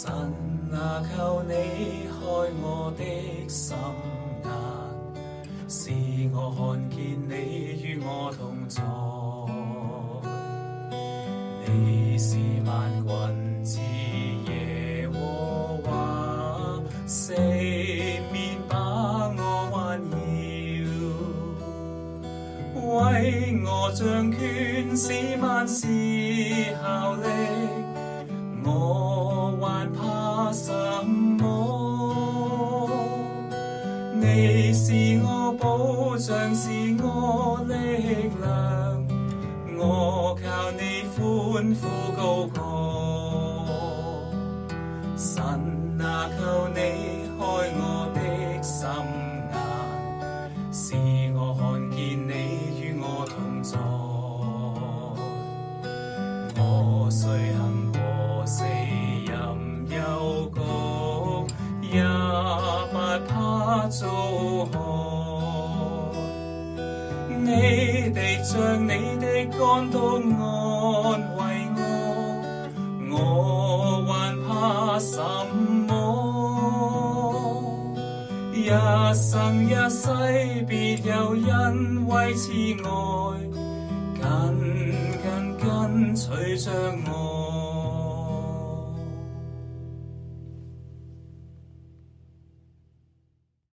神啊，求你開我的心眼，使我看見你與我同在。你是萬軍之耶和華，四面把我環繞，為我掌權，使萬事效力。我還怕什麼？你是我保障，是我力量，我靠你歡呼高歌。神啊，求你開我的心眼，使我看見你與我同在。我雖行過死蔭幽谷，也不怕遭害。你的杖，你的竿都安慰我，我還怕什麼？一生一世必有恩惠慈愛，緊緊跟隨着我。